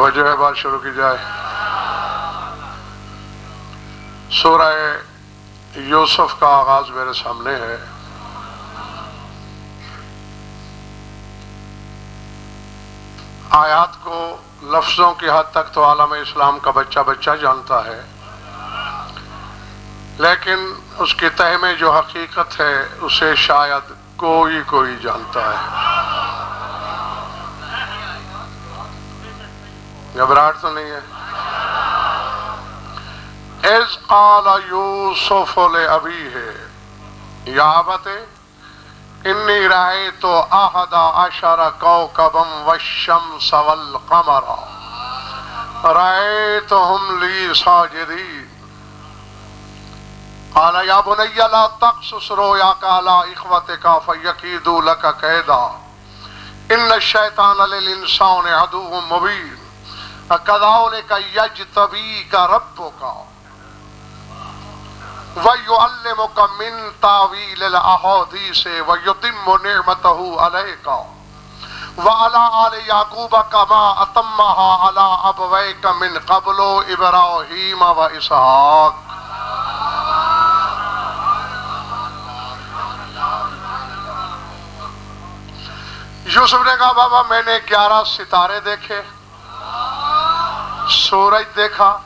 توجہ ہے، بات شروع کی جائے۔ سورہ یوسف کا آغاز میرے سامنے ہے۔ آیات کو لفظوں کی حد تک تو عالم اسلام کا بچہ بچہ جانتا ہے، لیکن اس کی تہ میں جو حقیقت ہے اسے شاید کوئی جانتا ہے۔ گھبراہٹ تو نہیں ہے؟ اذ قال یوسف لأبیہ یا ابت انی رأیت احد عشر کوکبا والشمس والقمر رأیتهم لی ساجدین قال یا بنی لا تقصص رؤیاک علی اخوتک فیکیدوا لک کیدا ان الشیطان للانسان عدو مبین کذالک یجتبیک ربک وَيُعَلِّمُكَ مِن تَعْوِيلِ الْأَحَادِيثِ وَيُتِمُّ نِعْمَتَهُ عَلَيْكَ وَعَلَىٰ آلِ يَعْقُوبَ كَمَا أَتَمَّهَا عَلَىٰ أَبَوَيْكَ مِن قَبْلُ إِبْرَاهِيمَ وَإِسْحَاقَ۔ یوسف نے کہا بابا میں نے 11 ستارے دیکھے، سورج دیکھا،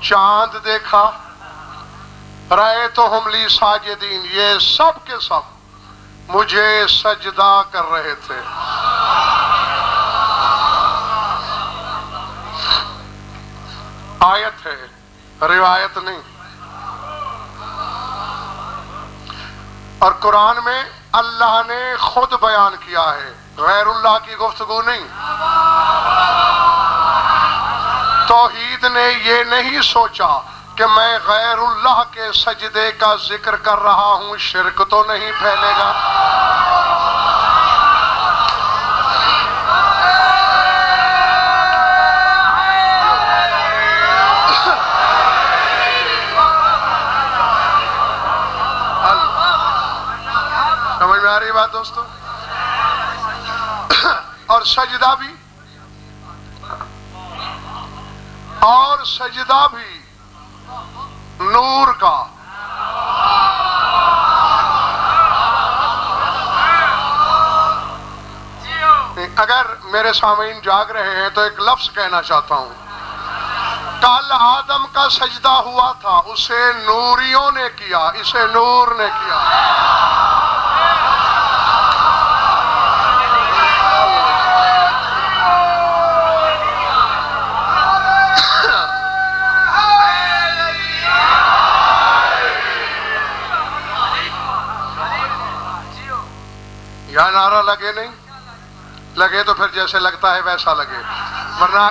چاند دیکھا، رأیتہم لی ساجدین، یہ سب کے سب مجھے سجدہ کر رہے تھے۔ آیت ہے، روایت نہیں۔ اور قرآن میں اللہ نے خود بیان کیا ہے، غیر اللہ کی گفتگو نہیں۔ توحید نے یہ نہیں سوچا کہ میں غیر اللہ کے سجدے کا ذکر کر رہا ہوں، شرک تو نہیں پھیلے گا۔ سمجھ میں آ رہی بات دوستو؟ اور سجدہ بھی، نور کا۔ اگر میرے سامعین جاگ رہے ہیں تو ایک لفظ کہنا چاہتا ہوں۔ کل آدم کا سجدہ ہوا تھا، اسے نوریوں نے کیا، اسے نور نے کیا۔ یا نعرہ لگے نہیں لگے تو پھر جیسے لگتا ہے ویسا لگے، ورنہ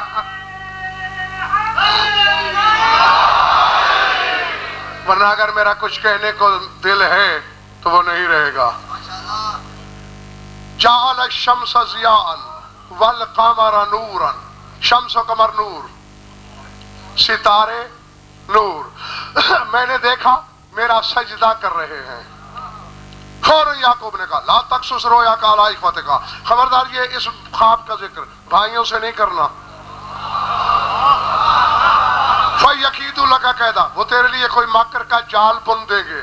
اگر میرا کچھ کہنے کو دل ہے تو وہ نہیں رہے گا۔ جعل الشمس ضیاء والقمر نورا، شمس و قمر نور، ستارے نور۔ میں نے دیکھا میرا سجدہ کر رہے ہیں۔ فوراً یعقوب نے کہا لا تقصص رؤیاک علی اخوتک، خبردار یہ اس خواب کا ذکر بھائیوں سے نہیں کرنا۔ فَيَكِيدُوا لَكَ كَيْدًا، وہ تیرے لیے کوئی مکر کا جال بن دیں گے۔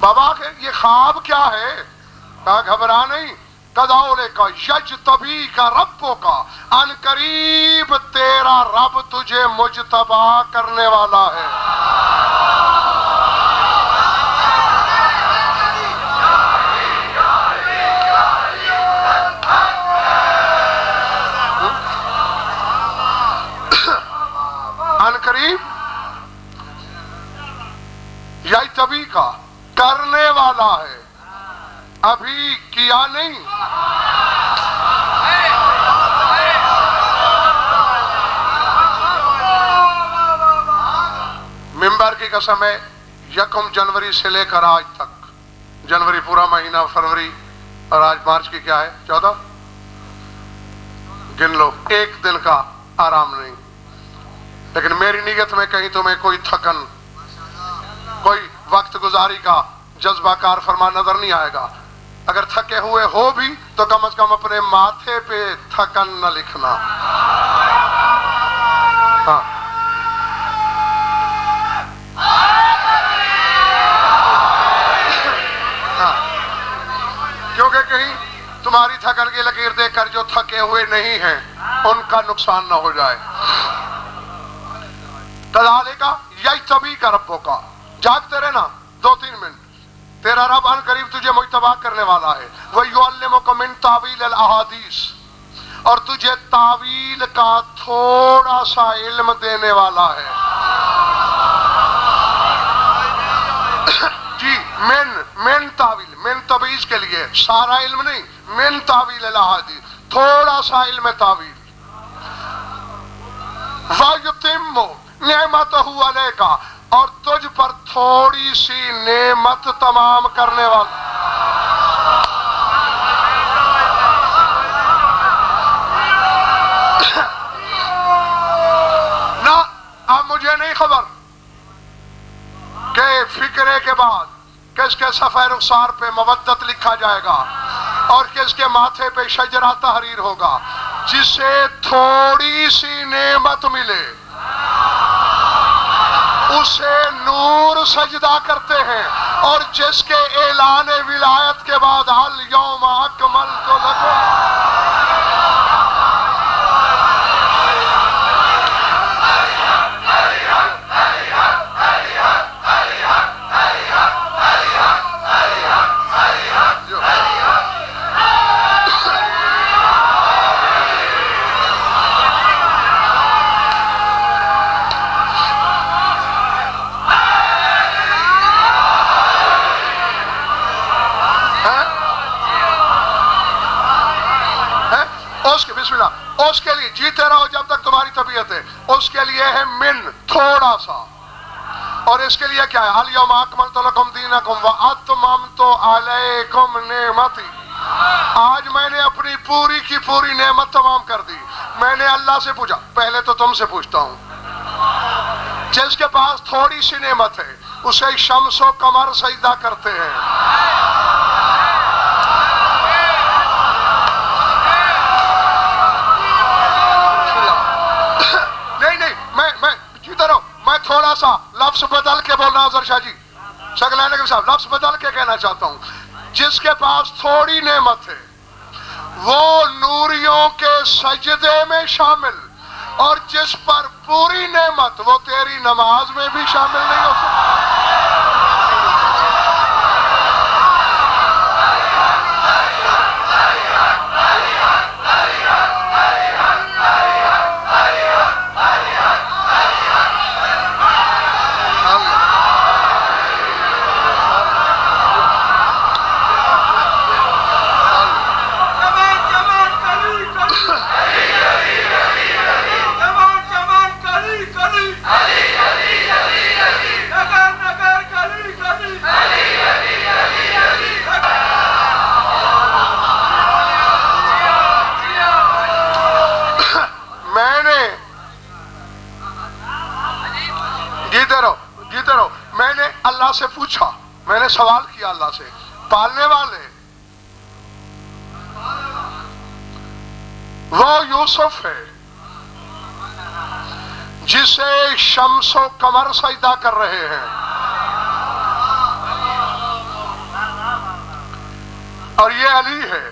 بابا یہ خواب کیا ہے؟ کہا گھبرا نہیں، کذالک یجتبیک ربک، ان قریب تیرا رب تجھے مجتبی کرنے والا ہے۔ قریب یجتبی کا کرنے والا ہے، ابھی کیا نہیں۔ ممبر کی قسم ہے، 1 جنوری سے لے کر آج تک، جنوری پورا مہینہ، فروری اور آج مارچ کی کیا ہے 14، گن لو، ایک دن کا آرام نہیں۔ لیکن میری نیت میں کہیں تمہیں کوئی تھکن، کوئی وقت گزاری کا جذبہ کار فرما نظر نہیں آئے گا۔ اگر تھکے ہوئے ہو بھی تو کم از کم اپنے ماتھے پہ تھکن نہ لکھنا. ہاں کیونکہ کہیں تمہاری تھکن کی لکیر دیکھ کر جو تھکے ہوئے نہیں ہیں ان کا نقصان نہ ہو جائے. کذالک یجتبیک ربک، جاگتے رہنا 2-3 منٹ، تیرا رب ان قریب تجھے مجتبی کرنے والا ہے. وَيُعَلِّمُكَ مِن تَأْوِيلِ الْأَحَادِيثِ، اور تجھے تعویل کا تھوڑا سا علم دینے والا ہے. جی من تعویل، من تبعیض کے لیے، سارا علم نہیں، من تعویل الاحادیث، تھوڑا سا علم تعویل. وَيُتِمُّ نِعْمَتَهُ عَلَيْكَ، اور تجھ پر تھوڑی سی نعمت تمام کرنے والا. نہ اب مجھے نہیں خبر کہ فکرے کے بعد کس کے صفحہ رخسار پہ مودت لکھا جائے گا اور کس کے ماتھے پہ شجرہ تحریر ہوگا. جسے تھوڑی سی نعمت ملے اسے نور سجدہ کرتے ہیں، اور جس کے اعلان ولایت کے بعد الیوم اکملت لکم، بسم اللہ، اس کے لیے جیتے رہو جب تک تمہاری طبیعت ہے. اس کے لیے ہے من، تھوڑا سا. اور اس کے لیے کیا ہے؟ الیوم اکملت لکم دینکم واتممت علیکم نعمتی، آج میں نے اپنی پوری کی پوری نعمت تمام کر دی. میں نے اللہ سے پوچھا، پہلے تو تم سے پوچھتا ہوں، جس کے پاس تھوڑی سی نعمت ہے اسے شمس و قمر سجدہ کرتے ہیں. میں تھوڑا سا لفظ بدل کے بولنا، حضر شاہ جی شکلینہ کے صاحب، لفظ بدل کے کہنا چاہتا ہوں. جس کے پاس تھوڑی نعمت ہے وہ نوریوں کے سجدے میں شامل، اور جس پر پوری نعمت وہ تیری نماز میں بھی شامل نہیں ہو سکتا. جیتے رہو. میں نے اللہ سے پوچھا، میں نے سوال کیا اللہ سے، پالنے والے وہ یوسف ہے جسے شمس و قمر سجدہ کر رہے ہیں، اور یہ علی ہے،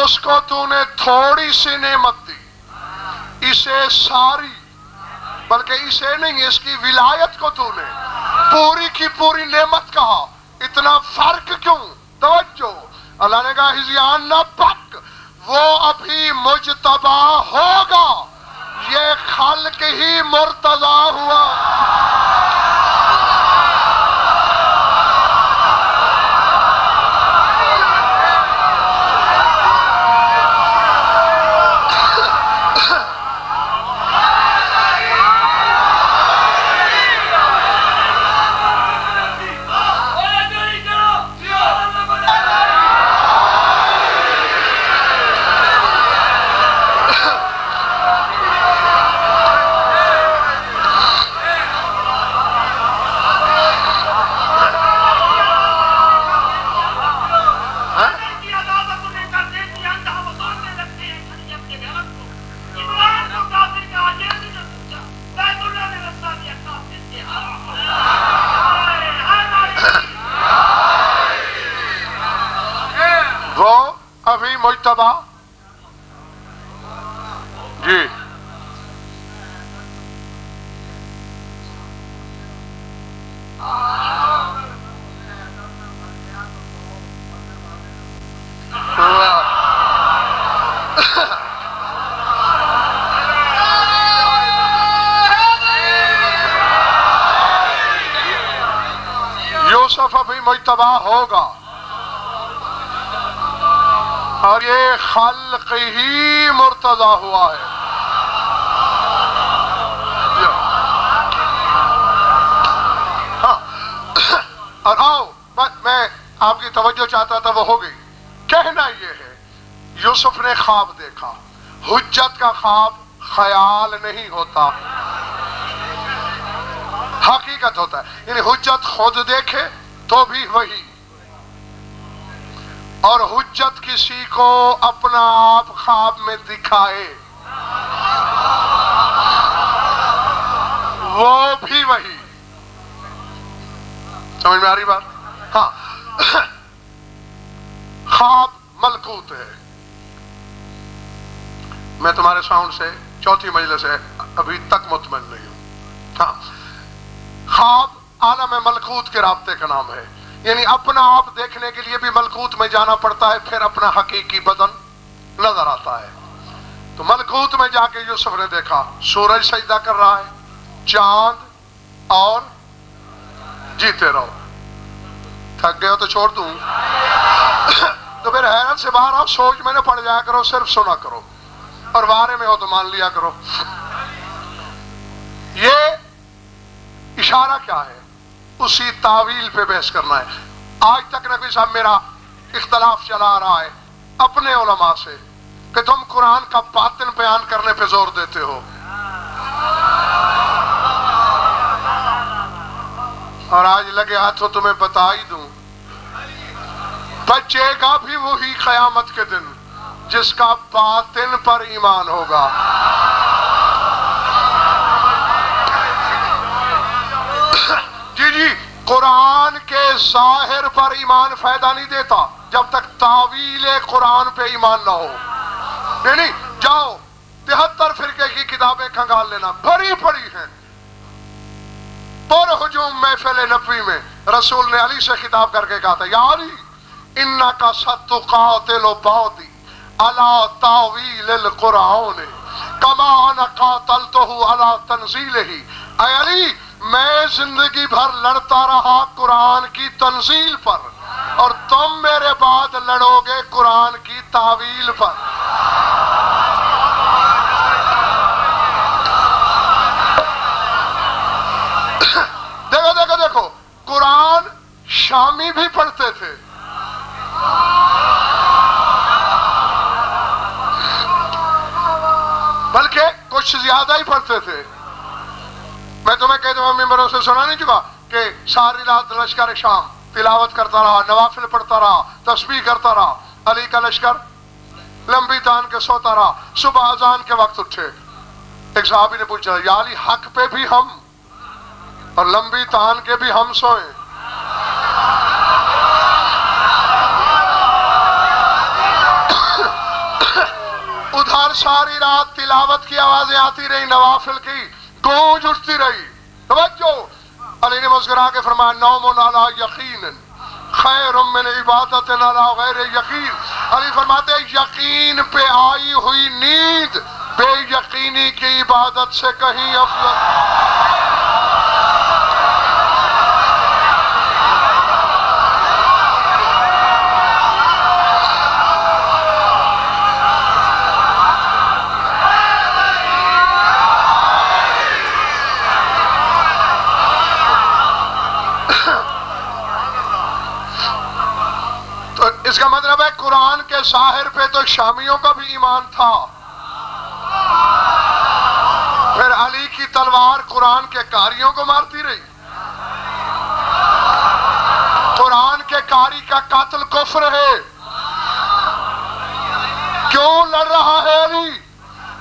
اس کو تو نے تھوڑی سی نعمت دی، اسے ساری، بلکہ اسے نہیں، اس کی ولایت کو تو نے پوری کی پوری نعمت کہا. اتنا فرق کیوں؟ توجہ، اللہ نے کہا ہزیان نہ پک، وہ ابھی مجتبی ہوگا، یہ خلق ہی مرتضی ہوا. مجتبی جی یوسف ابھی مجتبی ہوگا اور یہ خلق ہی مرتضی ہوا ہے. اور آؤ میں آپ کی توجہ چاہتا تھا، وہ ہو گئی. کہنا یہ ہے یوسف نے خواب دیکھا. حجت کا خواب خیال نہیں ہوتا، حقیقت ہوتا ہے. یعنی حجت خود دیکھے تو بھی وہی، اور حجت کسی کو اپنا آپ خواب میں دکھائے وہ بھی وہی. سمجھ میں آ رہی بات؟ ہاں. خواب ملکوت ہے. میں تمہارے ساؤنڈ سے چوتھی مجلس ہے ابھی تک مطمئن نہیں ہوں. ہاں، خواب عالم ملکوت کے رابطے کا نام ہے. یعنی اپنا آپ دیکھنے کے لیے بھی ملکوت میں جانا پڑتا ہے، پھر اپنا حقیقی بدن نظر آتا ہے. تو ملکوت میں جا کے یوسف نے دیکھا سورج سجدہ کر رہا ہے، چاند، اور جیتے رہو. تھک گئے ہو تو چھوڑ دوں؟ تو پھر حیرت سے باہر آؤ، سوچ میں نہ پڑ جایا کرو، صرف سنا کرو، اور بارے میں ہو تو مان لیا کرو. یہ اشارہ کیا ہے؟ اسی تعویل پہ بحث کرنا ہے. آج تک نبی صاحب میرا اختلاف چلا آ رہا ہے اپنے علماء سے کہ تم قرآن کا باطن بیان کرنے پہ زور دیتے ہو، اور آج لگے ہاتھوں تمہیں بتا ہی دوں، بچے گا بھی وہی قیامت کے دن جس کا باطن پر ایمان ہوگا. جی قرآن کے ظاہر پر ایمان فائدہ نہیں دیتا جب تک تعویل قرآن پہ ایمان نہ ہو. نہیں، جاؤ 73 فرقے کی کتابیں کھنگال لینا، بھری پڑی ہیں. پر ہجوم محفل نبوی میں رسول نے علی سے خطاب کر کے کہا تھا، یا علی انکا ستقاتل بعدی علی تعویل القرآن کما انا قاتلتہ علی تنزیلہ. اے علی، میں زندگی بھر لڑتا رہا قرآن کی تنزیل پر، اور تم میرے بعد لڑو گے قرآن کی تعویل پر. دیکھو دیکھو دیکھو، قرآن شامی بھی پڑھتے تھے، بلکہ کچھ زیادہ ہی پڑھتے تھے. میں تمہیں کہتا ہوں، ممبروں سے سنا نہیں چکا کہ ساری رات لشکر شام تلاوت کرتا رہا، نوافل پڑھتا رہا، تسبیح کرتا رہا. علی کا لشکر لمبی تان کے سوتا رہا، صبح اذان کے وقت اٹھے. ایک صحابی نے پوچھا، یا علی حق پہ بھی ہم اور لمبی تان کے بھی ہم سوئیں؟ ادھر ساری رات تلاوت کی آوازیں آتی رہی، نوافل کی گونج اٹھتی رہی. توجہ، علی نے مسکرا کے فرمایا، نوم علی یقین خیر من عبادت علی غیر یقین. علی فرماتے یقین پہ آئی ہوئی نیند بے یقینی کی عبادت سے کہیں افضل. اس کا مطلب ہے قرآن کے ظاہر پہ تو شامیوں کا بھی ایمان تھا. پھر علی کی تلوار قرآن کے قاریوں کو مارتی رہی. قرآن کے قاری کا قاتل کفر ہے. کیوں لڑ رہا ہے علی؟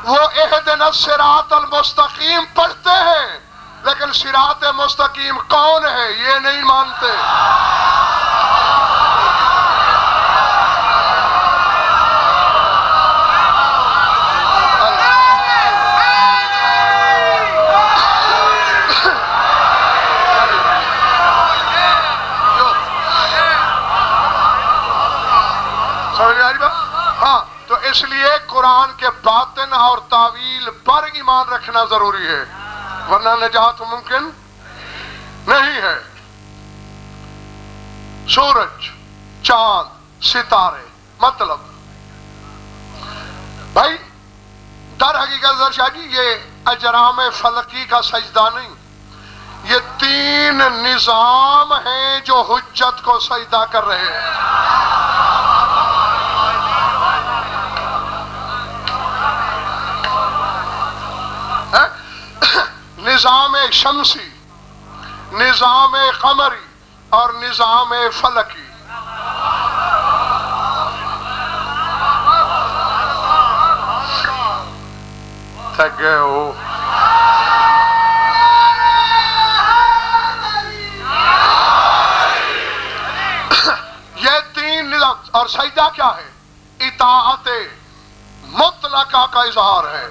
وہ اہدنا الصراط المستقیم پڑھتے ہیں، لیکن صراط مستقیم کون ہے یہ نہیں مانتے. اس لیے قرآن کے باطن اور تعویل پر ایمان رکھنا ضروری ہے، ورنہ نجات ممکن نہیں ہے۔ سورج، چاند، ستارے، مطلب بھائی در حقیقت شاہ جی یہ اجرام فلکی کا سجدہ نہیں، یہ تین نظام ہیں جو حجت کو سجدہ کر رہے ہیں۔ نظام شمسی، نظام قمری اور نظام فلکی۔ تھک گئے ہو؟ یہ تین نظام، اور سجدہ کیا ہے؟ اطاعت مطلقہ کا اظہار ہے۔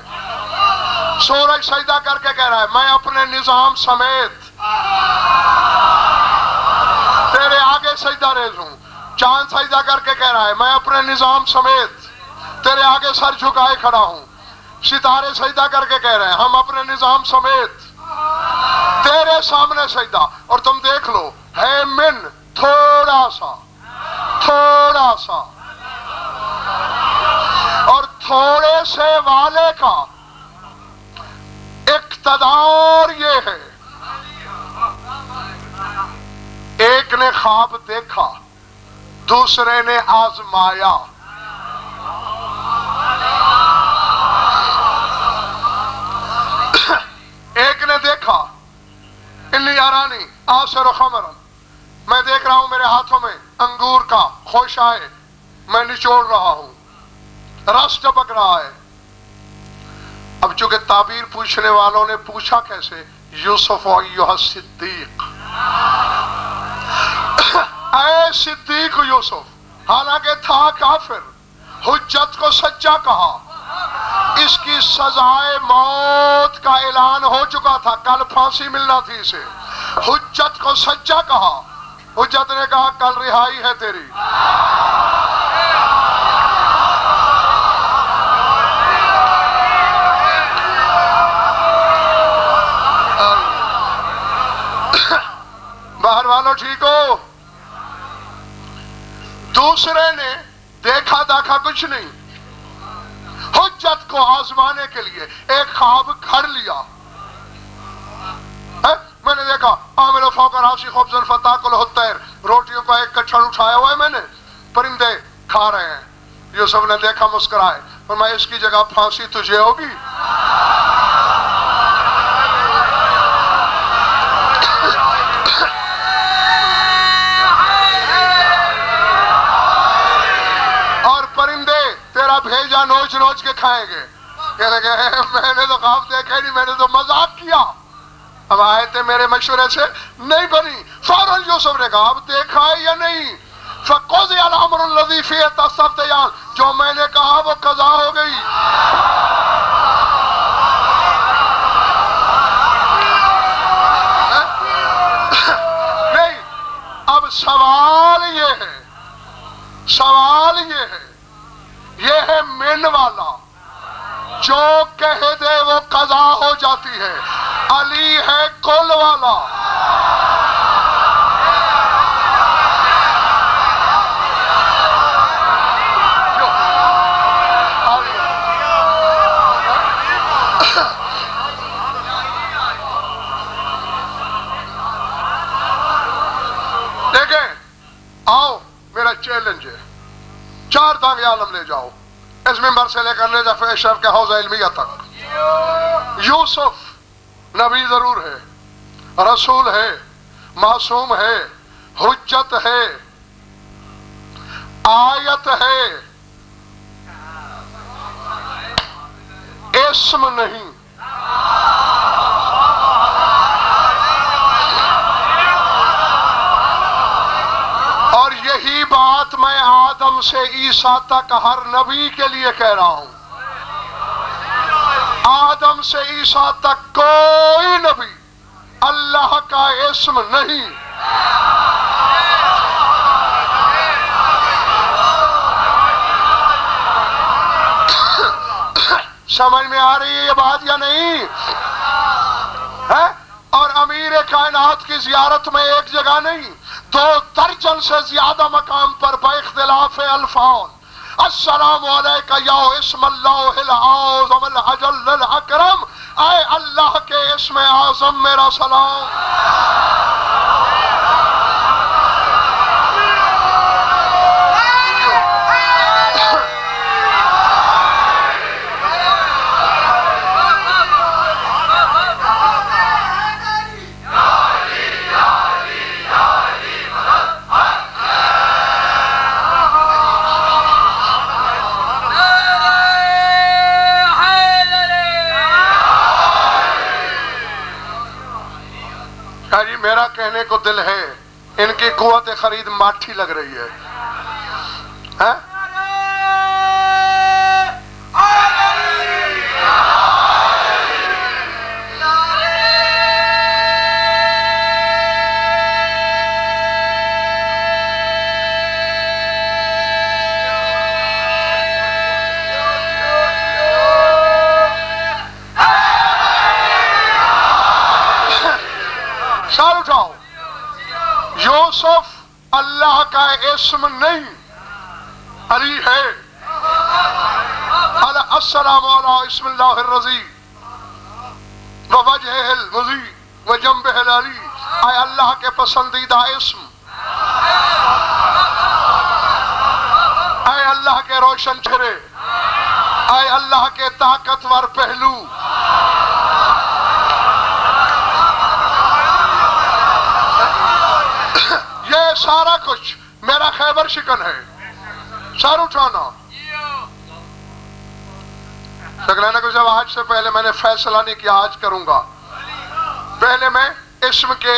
سورج سجدہ کر کے کہہ رہا ہے میں اپنے نظام سمیت تیرے آگے سجدہ ریز ہوں۔ چاند سجدہ کر کے کہہ رہا ہے میں اپنے نظام سمیت تیرے آگے سر جھکائے کھڑا ہوں۔ ستارے سجدہ کر کے کہہ رہے ہیں ہم اپنے نظام سمیت تیرے سامنے سجدہ۔ اور تم دیکھ لو ہے من تھوڑا سا، تھوڑا سا، اور تھوڑے سے والے کا اقتدار یہ ہے، ایک نے خواب دیکھا، دوسرے نے آزمایا۔ ایک نے دیکھا انی ارانی آسر خمرن، میں دیکھ رہا ہوں میرے ہاتھوں میں انگور کا خوشہ ہے، میں نچوڑ رہا ہوں، رس ٹپک رہا ہے۔ اب چونکہ تعبیر پوچھنے والوں نے پوچھا کیسے، یوسف ایھا الصدیق، اے صدیق یوسف، حالانکہ تھا کافر، حجت کو سچا کہا، اس کی سزائے موت کا اعلان ہو چکا تھا، کل پھانسی ملنا تھی اسے، حجت کو سچا کہا، حجت نے کہا کل رہائی ہے تیری۔ باہر والوں ٹھیک ہو؟ دوسرے نے دیکھا داکھا کچھ نہیں، حجت کو آزمانے کے لیے ایک خواب گھڑ لیا۔ میں نے دیکھا عامل فوق راشی خبز فتاکلہ الطیر، روٹیوں کا ایک کچھڑ اٹھایا ہوا ہے میں نے، پرندے کھا رہے ہیں۔ یوسف نے دیکھا مسکرائے، فرمایا اس کی جگہ پھانسی تجھے ہوگی۔ اور پرندے تیرا بھیجا نوچ نوچ کے کھائیں گے۔ کہنے گئے میں نے تو خواب دیکھا نہیں، میں نے تو مذاق کیا۔ اب آیتیں میرے مشورے سے نہیں بنی۔ فوراً یوسف نے کہا اب دیکھا ہے یا نہیں؟ فَقُضِیَ الْأَمْرُ الَّذِی فِیہِ تَسْتَفْتِیَانِ، جو میں نے کہا وہ قضا ہو گئی۔ نہیں، اب سوال یہ ہے، سوال یہ ہے من والا، جو کہہ دے وہ قضا ہو جاتی ہے۔ علی ہے کل والا۔ دیکھیں آؤ، میرا چیلنج ہے، 4 دانگ عالم لے جاؤ، اس ممبر سے لے کر لے جا شریف کے حوضہ علمیہ تک۔ یوسف نبی ضرور ہے، رسول ہے، معصوم ہے، حجت ہے، آیت ہے، اسم نہیں۔ اور یہی بات میں آدم سے عیسیٰ تک ہر نبی کے لیے کہہ رہا ہوں۔ آدم سے عیسیٰ تک کوئی نبی اللہ کا اسم نہیں۔ سمجھ میں آ رہی ہے یہ بات یا نہیں ہے؟ اور امیر کائنات کی زیارت میں ایک جگہ نہیں 2 درجن سے زیادہ مقام پر باختلاف الفاظ السلام علیکہ یا اسم اللہ العظم الجل الاکرم، اے اللہ کے اسم اعظم میرا سلام۔ جی میرا کہنے کو دل ہے، ان کی قوت خرید ماٹھی لگ رہی ہے۔ سر اٹھاؤ۔ یوسف اللہ کا اسم نہیں، علی ہے۔ السلام علیہ اسم اللہ الرضی ووجہ المضی وجنبہ العلی، اے اللہ کے پسندیدہ اسم، اے اللہ کے روشن چہرے، اے اللہ کے طاقتور پہلو، یہ سارا کچھ میرا خیبر شکن ہے۔ سر اٹھانا۔ شکلانہ کو جب آج سے پہلے میں نے فیصلہ نہیں کیا آج کروں گا، پہلے میں اسم کے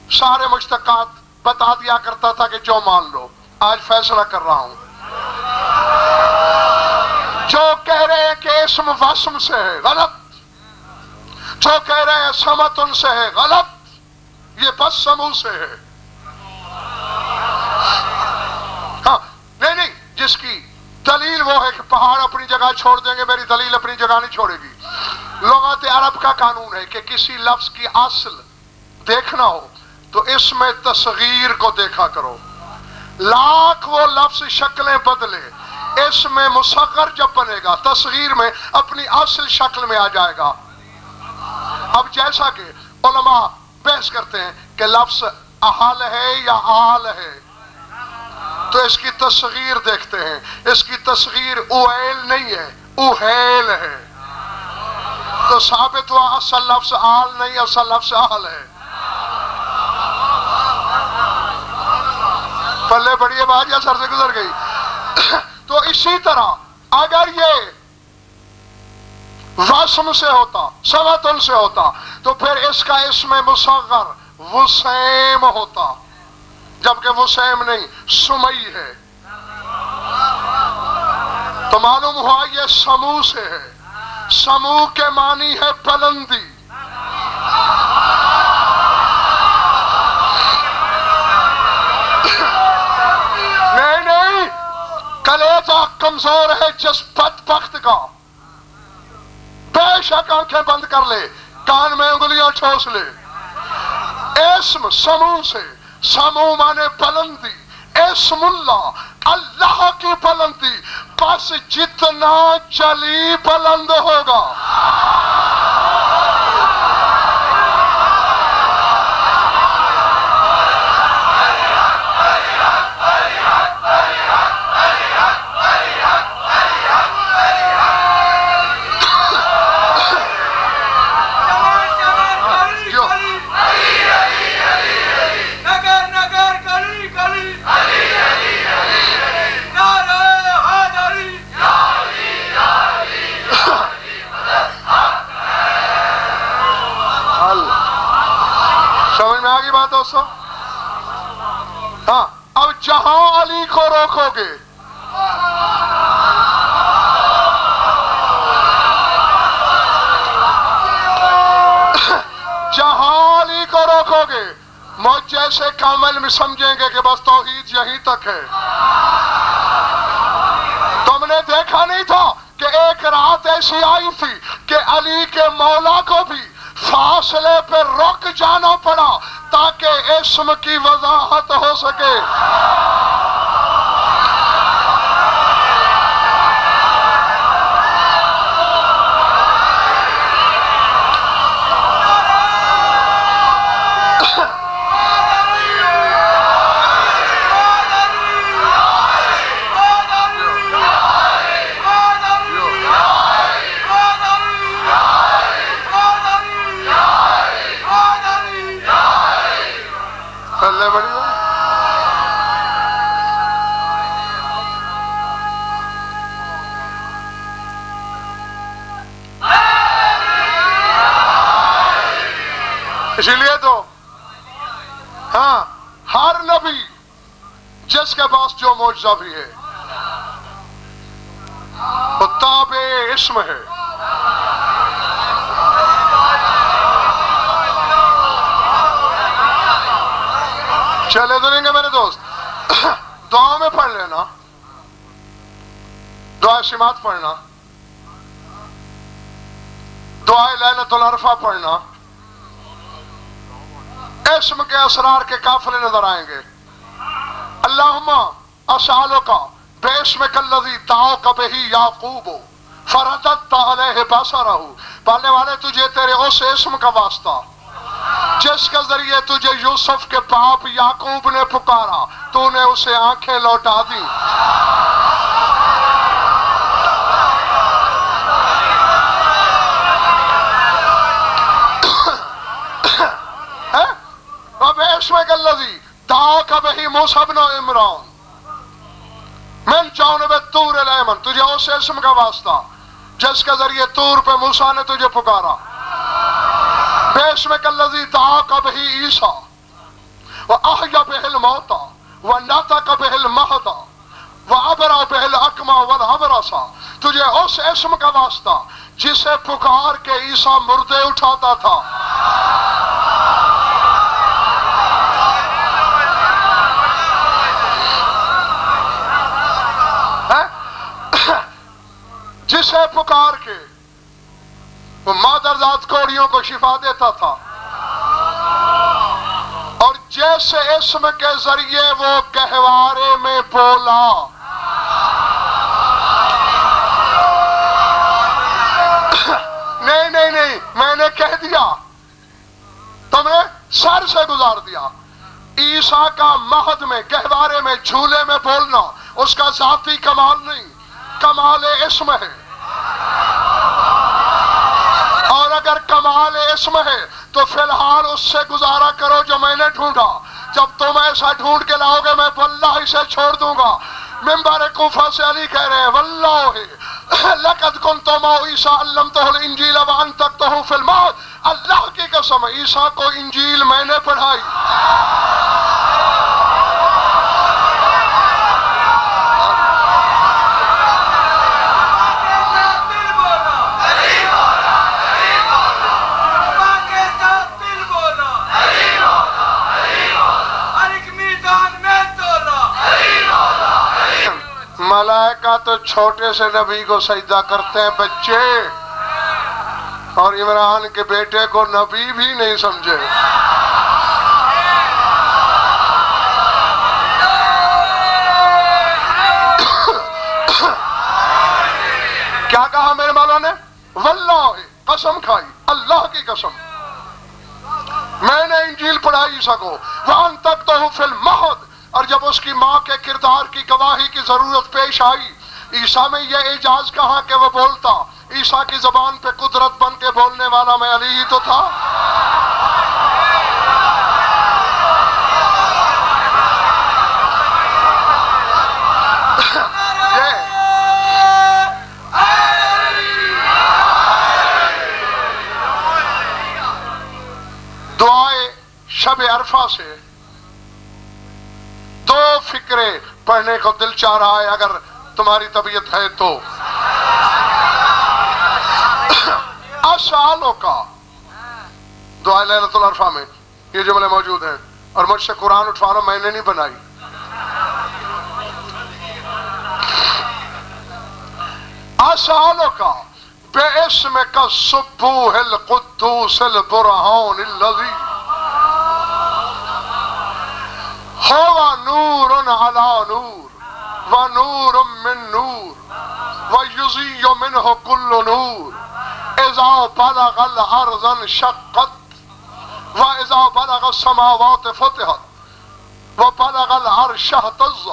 سارے مشتقات بتا دیا کرتا تھا کہ جو مان لو، آج فیصلہ کر رہا ہوں۔ جو کہہ رہے ہیں کہ اسم وسم سے ہے غلط، جو کہہ رہے ہیں سمتن سے ہے غلط، یہ بس سمو سے ہے۔ ہاں نہیں، جس کی دلیل وہ ہے کہ پہاڑ اپنی جگہ چھوڑ دیں گے، میری دلیل اپنی جگہ نہیں چھوڑے گی۔ لغت عرب کا قانون ہے کہ کسی لفظ کی اصل دیکھنا ہو تو اس میں تصغیر کو دیکھا کرو، لاکھ وہ لفظ شکلیں بدلے، اس میں مصغر جب بنے گا تصغیر میں اپنی اصل شکل میں آ جائے گا۔ اب جیسا کہ علماء بحث کرتے ہیں کہ لفظ احال ہے یا آل ہے، تو اس کی تصغیر دیکھتے ہیں، اس کی تصغیر اویل نہیں ہے، اوہیل ہے، تو ثابت ہوا اصل لفظ آل نہیں، اصل لفظ آل ہے۔ پلے بڑی ہے بات یا سر سے گزر گئی؟ تو اسی طرح اگر یہ وسم سے ہوتا، سمتن سے ہوتا، تو پھر اس کا اسم مصغر وسیم ہوتا، جبکہ وسیم نہیں سمی ہے، تو معلوم ہوا یہ سمو سے ہے۔ سمو کے معنی ہے بلندی، نہیں کلیجہ کمزور ہے جس بدبخت کا، بے شک آنکھیں بند کر لے، کان میں انگلیاں ٹھوس لے، اسم سمو سے، سمو مانے بلندی، اسم اللہ اللہ کی بلندی، بس جتنا چلی بلند ہوگا۔ ہاں اب جہاں علی کو روکو گے، جہاں علی کو روکو گے، مجھ جیسے کامل میں سمجھیں گے کہ بس توحید یہیں تک ہے۔ تم نے دیکھا نہیں تھا کہ ایک رات ایسی آئی تھی کہ علی کے مولا کو بھی فاصلے پہ رک جانا پڑا تاکہ اسم کی وضاحت ہو سکے. اسی لیے تو ہاں ہر نبی جس کے پاس جو معجزہ بھی ہے وہ تابع اسم ہے. چلے تو نہیں گے میرے دوست. دعا میں پڑھ لینا, دعا سماعت پڑھنا, دعائے لیلۃ العرفہ پڑھنا, اسم کے اسرار کے قافلے نظر آئیں گے. اللہم اسالک باسمک الذی دعاک بہ یعقوب فرددت علیہ بصرہ. پڑھنے والے تجھے تیرے اس اسم کا واسطہ جس کے ذریعے تجھے یوسف کے باپ یعقوب نے پکارا, تو نے اسے آنکھیں لوٹا دی. باسمک الذی دعاک بہ موسیٰ بن عمران من جانب الطور الایمن. تجھے اس اسم کا واسطہ جس کے ذریعے طور پہ موسیٰ نے تجھے پکارا. باسمک الذی دعاک بہ عیسیٰ واحیا بہ الموتیٰ ونطق بہ المہدی وابرأ بہ الاکمہ والابرص. تجھے اس اسم کا واسطہ جسے پکار کے عیسیٰ مردے اٹھاتا تھا. جسے پکار کے وہ مادرزاد کوڑیوں کو شفا دیتا تھا, اور جیسے اسم کے ذریعے وہ گہوارے میں بولا. نہیں میں نے کہہ دیا, تمہیں سر سے گزار دیا. عیسیٰ کا مہد میں گہوارے میں جھولے میں بولنا اس کا ذاتی کمال نہیں, کمال اسم ہے. اور اگر کمال اسم ہے تو فی الحال اس سے گزارا کرو جو میں نے ڈھونڈا. جب تم ایسا ڈھونڈ کے لاؤ گے میں واللہ اسے چھوڑ دوں گا. منبر کوفہ سے علی کہہ رہے ہیں واللہ لقد كنت مع عیسیٰ علمتہ الانجیل وانطقتہ فی المہد. اللہ کی قسم عیسیٰ کو انجیل میں نے پڑھائی. ملائکہ تو چھوٹے سے نبی کو سجدہ کرتے ہیں بچے, اور عمران کے بیٹے کو نبی بھی نہیں سمجھے. کیا کہا میرے مولا نے؟ واللہ, قسم کھائی اللہ کی قسم, میں نے انجیل پڑھائی عیسیٰ کو. وانطقتہ فی المہد. اور جب اس کی ماں کے کردار کی گواہی کی ضرورت پیش آئی, عیسیٰ میں یہ اعجاز کہاں کہ وہ بولتا. عیسیٰ کی زبان پہ قدرت بن کے بولنے والا میں علی ہی تو تھا. دعائے شب عرفہ سے دو فکرے پڑھنے کو دل چاہ رہا ہے اگر تمہاری طبیعت ہے تو. اسالوں کا دعائے لیلۃ العرفہ میں یہ جملے موجود ہیں, اور مجھ سے قرآن اٹھوانا میں نے نہیں بنائی. اسالوں کا بِاسْمِكَ السُّبُّوحِ الْقُدُّوسِ الْبُرْهَانِ الَّذِي هُوَ نُورٌ عَلَى نُورٍ وَنُورٌ مِّن نُّورٍ وَيُضِيءُ مِنْهُ كُلُّ نُورٍ إِذَا بَلَغَ الْأَرْضَ انشَقَّتْ وَإِذَا بَلَغَ السَّمَاوَاتُ فُتِحَتْ وَبَلَغَ الْعَرْشَ اهْتَزَّ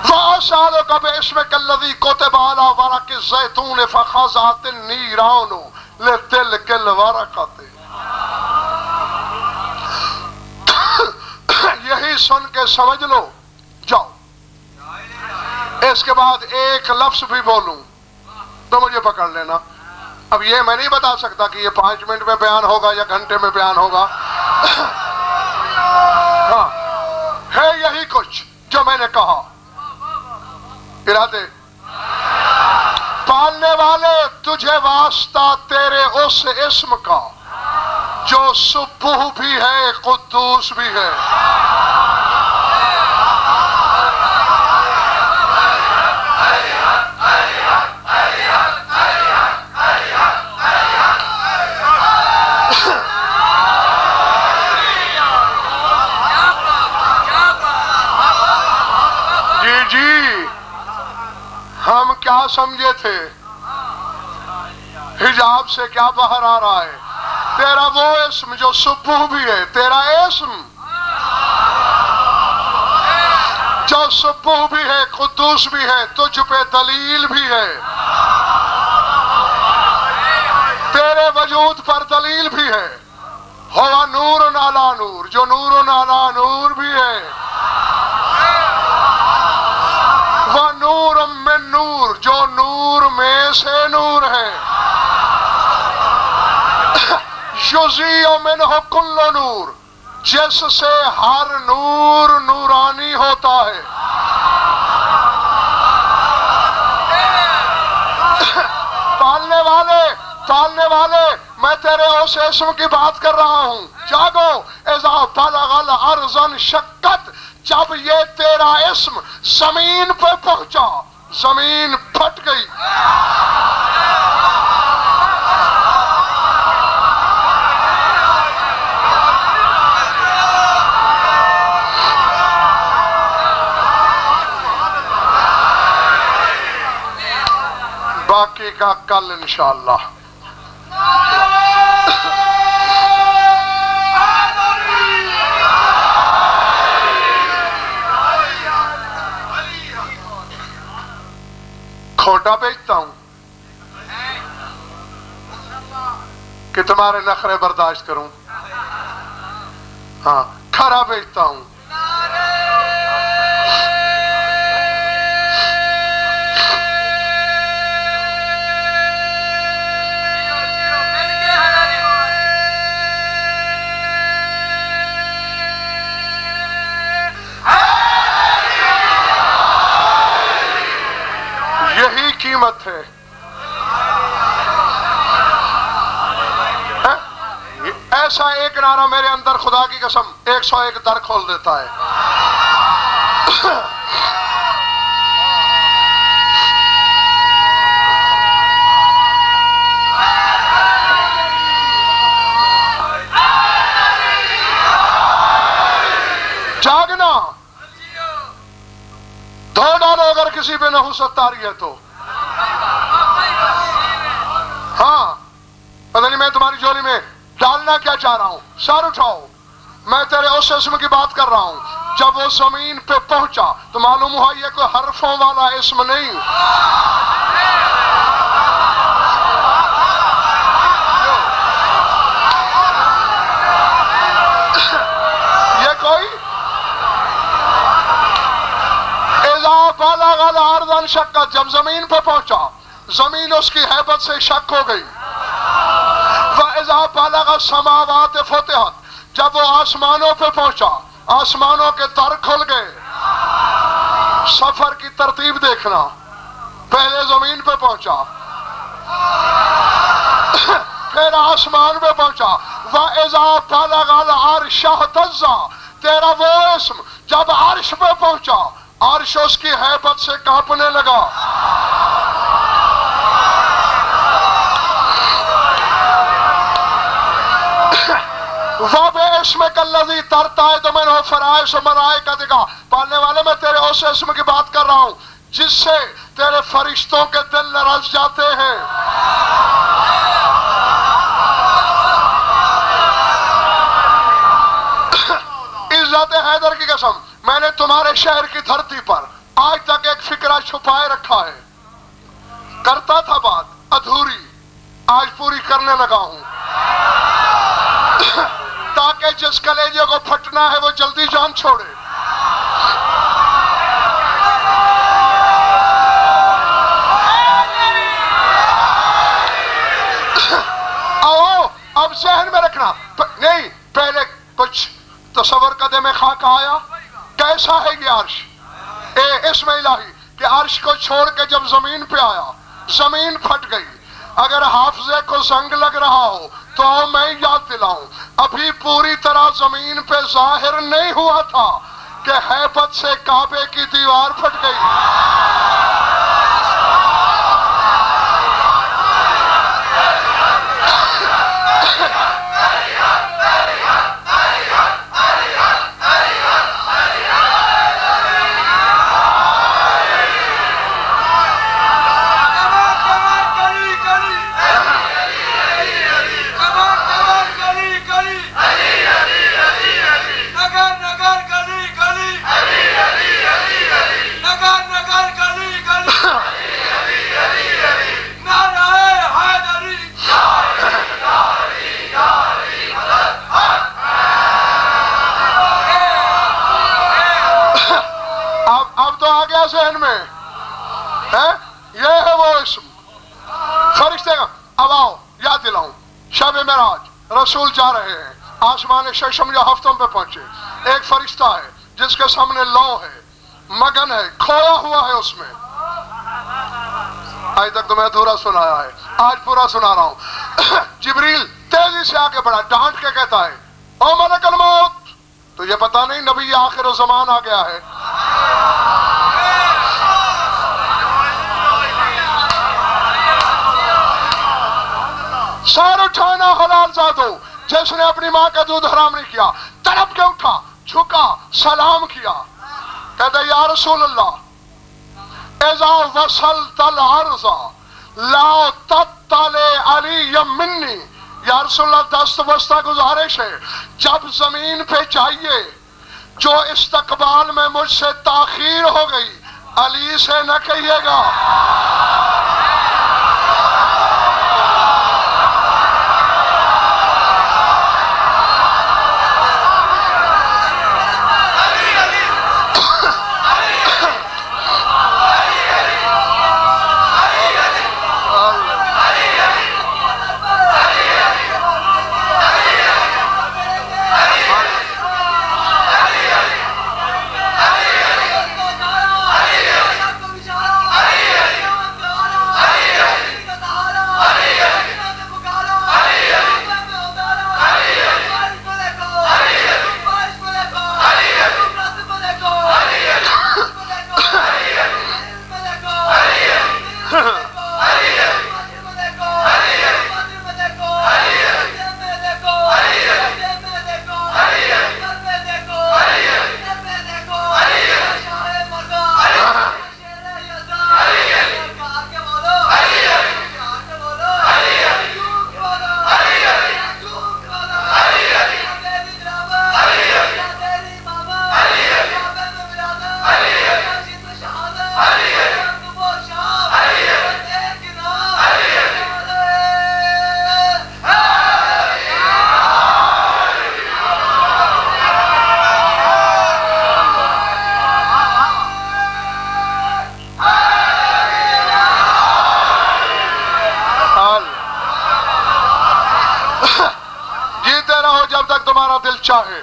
وَأَسْأَلُكَ بِاسْمِكَ الَّذِي كُتِبَ عَلَى وَرَقِ الزَّيْتُونِ فَخَضَعَتِ النِّيرَانُ لِتِلْكَ الْوَرَقَةِ. یہی سن کے سمجھ لو جاؤ. اس کے بعد ایک لفظ بھی بولوں تو مجھے پکڑ لینا. اب یہ میں نہیں بتا سکتا کہ یہ 5 منٹ میں بیان ہوگا یا گھنٹے میں بیان ہوگا. ہاں ہے یہی کچھ جو میں نے کہا. ارادے پالنے والے تجھے واسطہ تیرے اس اسم کا جو سبوح بھی ہے قدوس بھی ہے. ہم کیا سمجھے تھے حجاب سے کیا باہر آ رہا ہے؟ تیرا وہ اسم جو سبوح بھی ہے، تیرا اسم جو سبوح بھی ہے قدوس بھی ہے، تجھ پہ دلیل بھی ہے، تیرے وجود پر دلیل بھی ہے. ہوا نور علی نور جو نور علی نور بھی ہے، وَنُورٌ مِّن نور جو نور میں سے نور ہے. یُضِیءُ مِنْهُ كُلُّ نور جس سے ہر نور نورانی ہوتا ہے. پالنے والے میں تیرے اس اسم کی بات کر رہا ہوں. جاگو. اذا بلغ الارض انشقت جب یہ تیرا اسم زمین پہ پہنچا زمین پھٹ گئی. باقی کا کل انشاءاللہ. کھوٹا بیچتا ہوں کہ تمہارے نخرے برداشت کروں؟ ہاں کھرا بیچتا ہوں. یہی قیمت ہے. ایسا ایک نعرہ میرے اندر خدا کی قسم 101 در کھول دیتا ہے. جاگنا. دھو ڈالو اگر کسی پہ نحوست آ رہی ہے تو. ہاں پتہ نہیں میں تمہاری جولی میں ڈالنا کیا چاہ رہا ہوں. سر اٹھاؤ. میں تیرے اس اسم کی بات کر رہا ہوں. جب وہ زمین پہ پہنچا تو معلوم ہوا یہ کوئی حرفوں والا اسم نہیں. یہ کوئی بلغ الارض انشقت جب زمین پہ پہنچا زمین اس کی ہیبت سے شک ہو گئی. وَإِذَا بَلَغَ السَّمَاوَاتِ فُتِحَتْ جب وہ آسمانوں پہ پہنچا آسمانوں کے در کھل گئے. سفر کی ترتیب دیکھنا. پہلے زمین پہ پہنچا پھر آسمان پہ پہنچا. وَإِذَا بَلَغَ الْعَرْشَ اهْتَزَّ تیرا وہ اسم جب عرش پہ پہنچا عرش اس کی ہیبت سے کانپنے لگا. وَبِاسْمِكَ الَّذِي تَرْتَعِدُ مِنْهُ فَرَائِصُ مَلَائِكَتِكَ، پڑھنے والے میں تیرے اس اسم کی بات کر رہا ہوں جس سے تیرے فرشتوں کے دل لرز جاتے ہیں. عزت حیدر کی قسم، میں نے تمہارے شہر کی دھرتی پر آج تک ایک فکرہ چھپائے رکھا ہے. کرتا تھا بات ادھوری، آج پوری کرنے لگا ہوں تاکہ جس کلیجے کو پھٹنا ہے وہ جلدی جان چھوڑے. اب ذہن میں رکھنا نہیں، پہلے کچھ تصور قدم خاک آیا. کیسا ہے یہ عرش؟ اسم الہی کہ عرش کو چھوڑ کے جب زمین پہ آیا زمین پھٹ گئی. اگر حافظے کو زنگ لگ رہا ہو تو میں یاد دلاؤں، ابھی پوری طرح زمین پہ ظاہر نہیں ہوا تھا کہ ہیبت سے کعبے کی دیوار پھٹ گئی. ذہن میں ہے یہ ہے وہ اسم. فرشتے کا اب آؤ یاد دلاؤں، شب معراج رسول جا رہے ہیں آسمان ششم یا ہفتوں پہ پہنچے. ایک فرشتہ ہے جس کے سامنے لو ہے، مگن ہے، کھویا ہوا ہے اس میں. آج تک تمہیں ادھورا سنایا ہے، آج پورا سنا رہا ہوں. جبریل تیزی سے آگے بڑھا، ڈانٹ کے کہتا ہے او ملک الموت، تجھے پتا نہیں نبی آخر الزمان آ گیا ہے؟ سر اٹھانا حلال زادو، جس نے اپنی ماں کا دودھ حرام نہیں کیا. تڑپ کے اٹھا، جھکا، سلام کیا، کہتا یا رسول اللہ اذا وصلت العرض لا تطلع علی منی. یا رسول اللہ دست بستہ گزارش ہے، جب زمین پہ جائیے جو استقبال میں مجھ سے تاخیر ہو گئی علی سے نہ کہیے گا. چاہے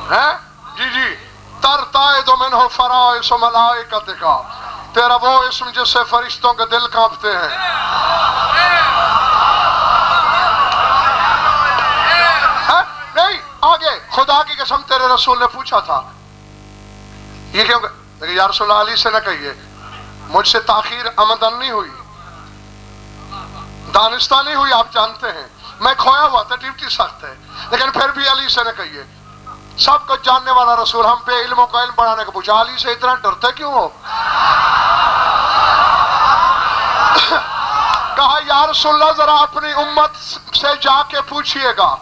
ہیں جی جی ترتائد منہ فرائص ملائکتک، تیرا وہ اسم جس سے فرشتوں کے دل کانپتے ہیں. نہیں آگے خدا کی قسم تیرے رسول نے پوچھا تھا یہ کیوں کہ یا رسول اللہ علی سے نہ کہیے، مجھ سے تاخیر آمدن نہیں ہوئی، دانستہ نہیں ہوئی، آپ جانتے ہیں میں کھویا ہوا تھا، ڈیوٹی سخت ہے، لیکن پھر بھی علی سے نہ کہیے، سب کچھ جاننے والا رسول، ہم پہ علموں کا علم بڑھانے کا پوچھا، علی سے اتنا ڈرتے کیوں ہو؟ کہا یا رسول اللہ ذرا اپنی امت سے جا کے پوچھئے گا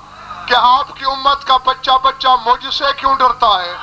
کہ آپ کی امت کا بچہ بچہ مجھ سے کیوں ڈرتا ہے؟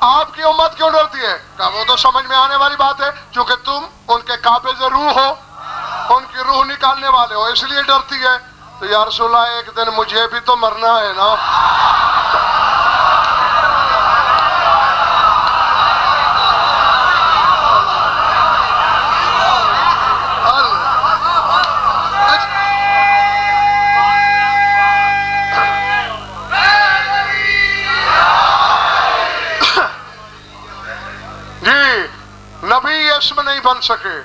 آپ کی امت کیوں ڈرتی ہے؟ کہ وہ تو سمجھ میں آنے والی بات ہے، چونکہ تم ان کے قابض روح ہو، ان کی روح نکالنے والے ہو، اس لیے ڈرتی ہے۔ تو یا رسول اللہ ایک دن مجھے بھی تو مرنا ہے نا۔ نبی اسم نہیں بن سکے،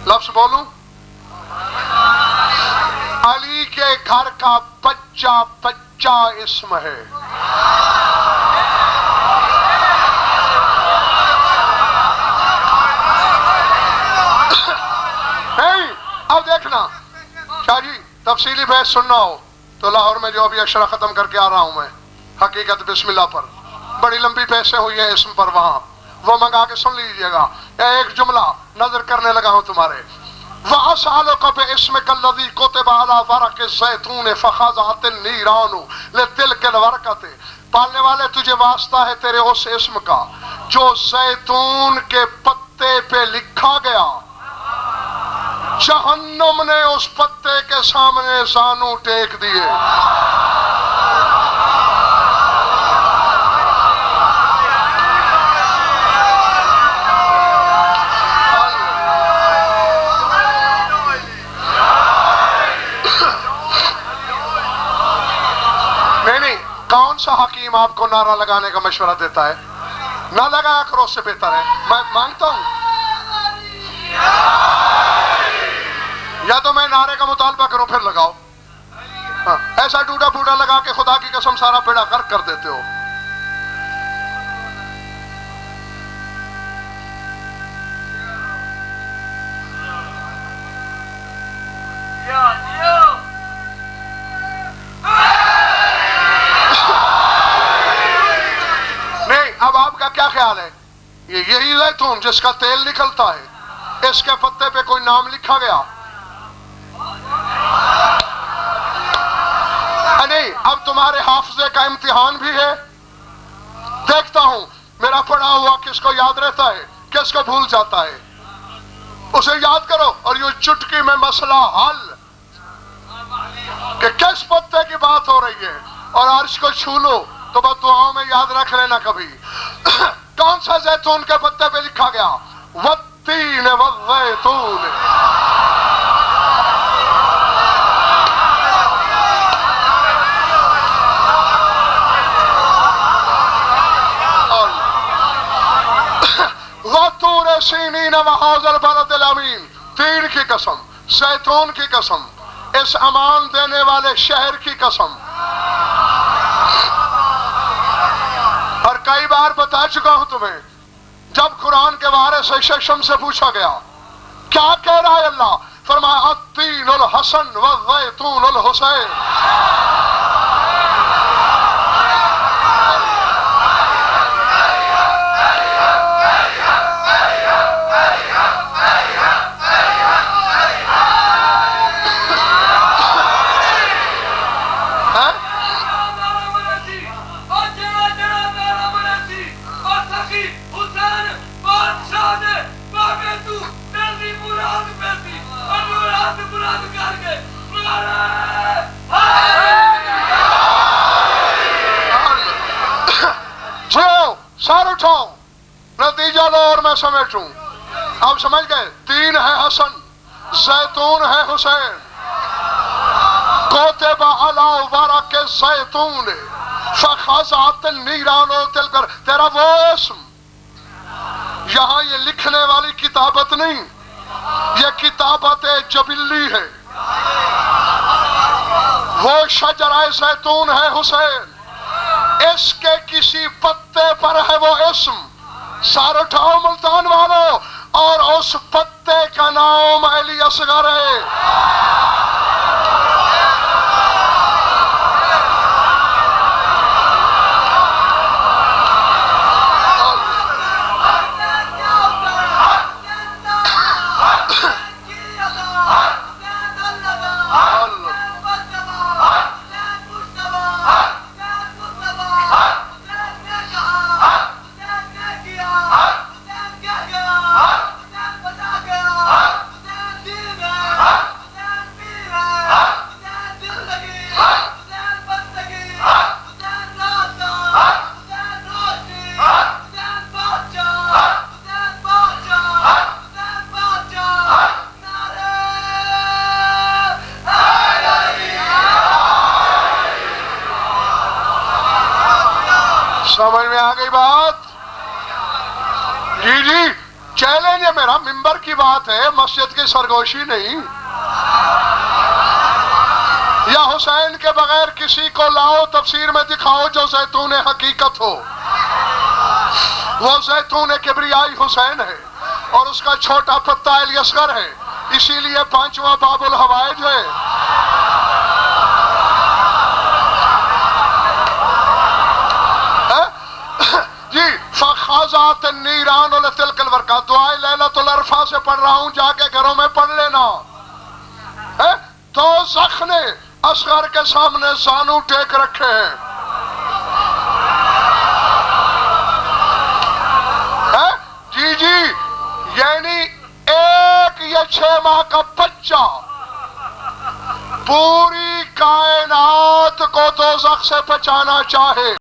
لفظ بولوں، علی کے گھر کا بچہ بچہ اسم ہے۔ اب دیکھنا شاہ جی، تفصیلی بحث سننا ہو تو لاہور میں جو ابھی اشرا ختم کر کے آ رہا ہوں میں، حقیقت بسم اللہ پر بڑی لمبی بحثیں ہوئی ہیں اسم پر، وہاں وہ منگا کے سن لیجئے گا۔ ایک جملہ نظر کرنے لگا ہوں تمہارے، وَأَسْأَلُكَ بِاسْمِكَ الَّذِي كُتِبَ عَلَى وَرَقِ الزَّيْتُونِ فَخَضَعَتِ النِّيرَانُ لِتِلْكَ الْوَرْقَةِ، پالنے والے تجھے واسطہ ہے تیرے اس اسم کا جو زیتون کے پتے پہ لکھا گیا، جہنم نے اس پتے کے سامنے زانو ٹیک دیے۔ کون سا حکیم آپ کو نعرہ لگانے کا مشورہ دیتا ہے؟ نہ لگایا کرو، اس سے بہتر ہے میں مانگتا ہوں، یا تو میں نعرے کا مطالبہ کروں پھر لگاؤ۔ ایسا ڈوڈا بوڈا لگا کے خدا کی قسم سارا بیڑا غرق کر دیتے ہو۔ اب آپ کا کیا خیال ہے؟ یہی زیتون جس کا تیل نکلتا ہے، اس کے پتے پہ کوئی نام لکھا گیا؟ نہیں، اب تمہارے حافظے کا امتحان بھی ہے، دیکھتا ہوں میرا پڑھا ہوا کس کو یاد رہتا ہے، کس کو بھول جاتا ہے، اسے یاد کرو اور یوں چٹکی میں مسئلہ حل کہ کس پتے کی بات ہو رہی ہے، اور عرش کو چھو لو تو بس دعاؤں میں یاد رکھ لینا کبھی۔ کون سا زیتون کے پتے پہ لکھا گیا؟ والتین والزیتون۔ وطور سینین وہذا البلد الامین، تین کی قسم، زیتون کی قسم، اس امان دینے والے شہر کی قسم۔ اور کئی بار بتا چکا ہوں تمہیں، جب قرآن کے بارے سے ششم سے پوچھا گیا کیا کہہ رہا ہے اللہ، فرمایا التین الحسن والزیتون الحسین۔ جو سر اٹھاؤ، نتیجہ لو اور میں سمیٹوں. اب سمجھ گئے؟ تین ہے حسن، زیتون ہے حسین. کوتب علی ورق زیتون فخزعت النیران تل کر. تیرا وہ اسم، یہاں یہ لکھنے والی کتابت نہیں، یہ کتابت جبلی ہے. وہ شجرہ زیتون ہے حسین، اس کے کسی پتے پر ہے وہ اسم. سر اٹھاؤ ملتان والو، اور اس پتے کا نام علی اصغر ہے. سمجھ میں آ گئی بات؟ جی جی، چیلنج ہے میرا، ممبر کی بات ہے، مسجد کی سرگوشی نہیں. یا حسین کے بغیر کسی کو لاؤ تفسیر میں دکھاؤ جو زیتون حقیقت ہو. وہ زیتون کبریائی حسین ہے، اور اس کا چھوٹا پتا علی اصغر ہے، اسی لیے پانچواں باب الحوائج ہے. جی، فخزعت النیران لتلک الورقات. دعائے لیلۃ العرفہ سے پڑھ رہا ہوں، جا کے گھروں میں پڑھ لینا. دوزخ نے اصغر کے سامنے زانو ٹیک رکھے ہیں. جی جی، یعنی ایک یہ 6 ماہ کا بچہ پوری کائنات کو دوزخ سے بچانا چاہے.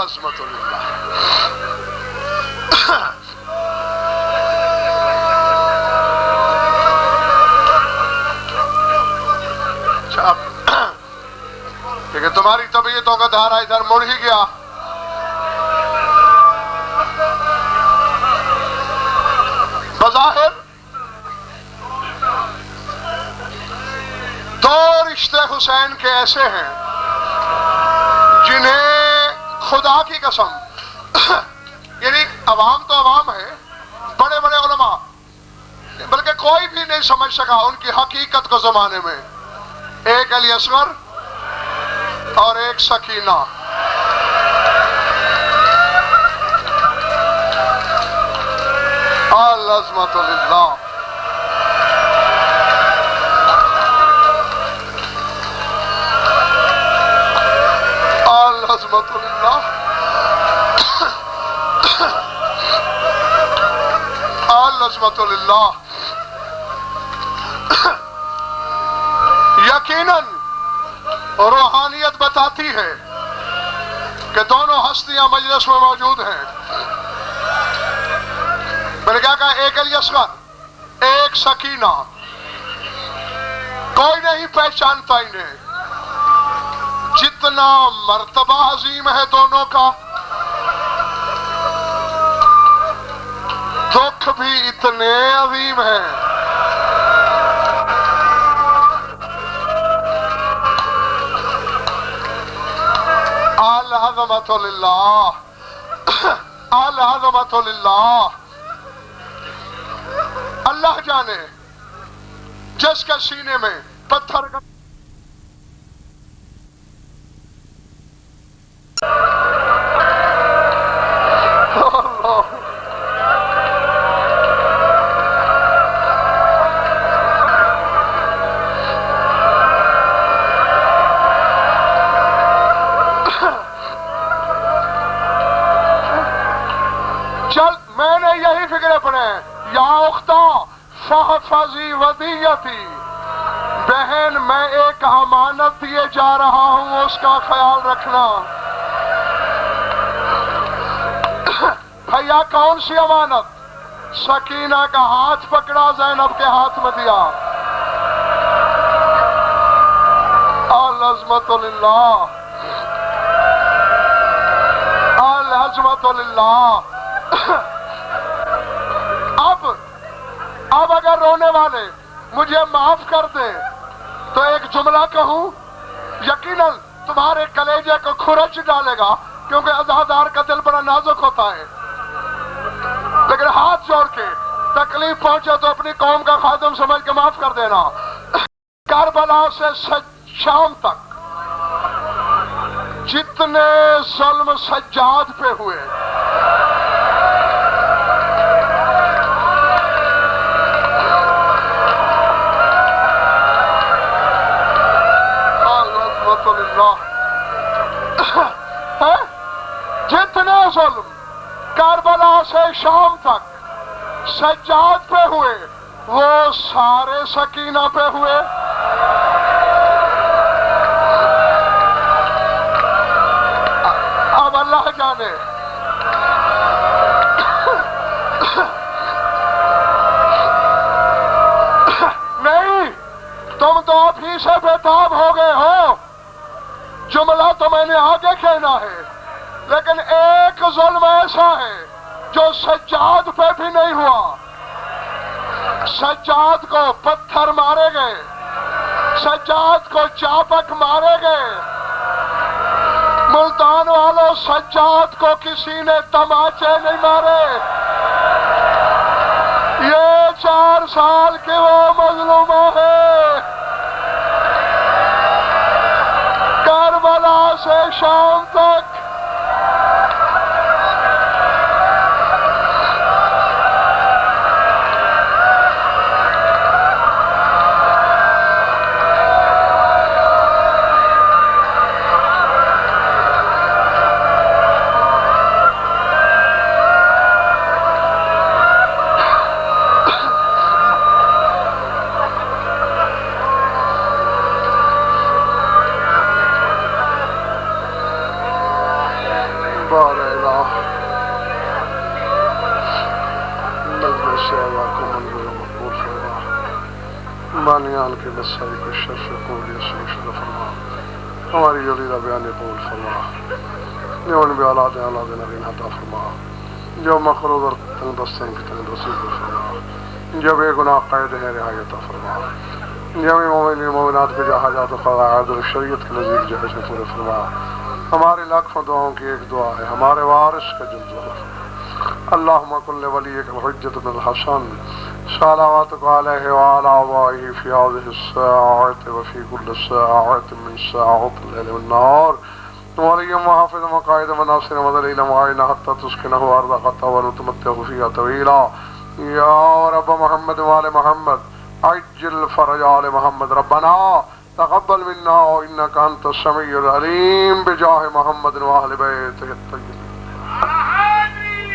عظمت اللہ. ٹھیک ہے، تمہاری طبیعتوں کا دھارا ادھر مڑ ہی گیا. بظاہر دو رشتے حسین کے ایسے ہیں جنہیں خدا کی قسم یعنی عوام تو عوام ہے، بڑے بڑے علماء، بلکہ کوئی بھی نہیں سمجھ سکا ان کی حقیقت کو زمانے میں. ایک علی اصغر اور ایک سکینہ. العظمت للہ. العظمت للہ. العظمت للہ. یقیناً روحانیت بتاتی ہے کہ دونوں ہستیاں مجلس میں موجود ہیں. میں نے کیا کہا؟ ایک علی اصغر، ایک سکینہ. کوئی نہیں پہچانتا انہیں. جتنا مرتبہ عظیم ہے دونوں کا، دکھ بھی اتنے عظیم ہیں. العظمت للہ. العظمت للہ. اللہ جانے جس کے سینے میں پتھر کا یہی فکریں پڑھیں، یا اختہ فحفظی ودیتی، بہن میں ایک امانت دیے جا رہا ہوں، اس کا خیال رکھنا۔ بھیا کون سی امانت؟ سکینہ کا ہاتھ پکڑا، زینب کے ہاتھ میں دیا۔ العظمت للہ، العظمت للہ۔ اب اگر رونے والے مجھے معاف کر دے تو ایک جملہ کہوں، یقیناً تمہارے کلیجے کو کھرچ ڈالے گا، کیونکہ عزادار کا دل بڑا نازک ہوتا ہے، لیکن ہاتھ جوڑ کے تکلیف پہنچے تو اپنی قوم کا خادم سمجھ کے معاف کر دینا۔ کربلا سے شام تک جتنے ظلم سجاد پہ ہوئے، جتنے ظلم کربلا سے شام تک سجاد پہ ہوئے، وہ سارے سکینہ پہ ہوئے۔ اب اللہ جانے، نہیں تم تو ابھی سے بےتاب ہو گئے ہو، جملہ تو میں نے آگے کہنا ہے، لیکن ایک ظلم ایسا ہے جو سجاد پہ بھی نہیں ہوا۔ سجاد کو پتھر مارے گئے، سجاد کو چاپک مارے گئے، ملتان والوں سجاد کو کسی نے تماچے نہیں مارے۔ یہ 4 سال کے وہ مظلومہ ہے، کربلا سے شام تک بانیان کے نسائی کو شرف قولی سلوشن فرما، ہماری جلیلہ بیان قول فرما، جو ان بھی اولاد نرین عطا فرما، جو مخروض اور تنگ دستن کی تنگ رسول فرما، جو بے گناہ قید ہیں رہائی عطا فرما، جمعی مومنین مومنات کے جہاجات و قواعد اور شریعت کے نزدیک جہاز میں پورے فرما۔ ہماری لاکھوں دعاؤں کی ایک دعا ہے، ہمارے وارث کا جلد اللہم کل ولیک الحجت بن الحسن صلواتک علیہ وعلی آبائہ فی هذه الساعة وفی کل ساعة من ساعات اللیل والنہار ولیم وحافظ وقائد وناصر ودلیل معین حتی تسکنہ ارضا ونتمتع فیہا طویلا۔ یا رب محمد وآل محمد عجل فرج آل محمد، ربنا تقبل منا انک انت السمیع العلیم بجاہ محمد وآل بیتہ الطیبین۔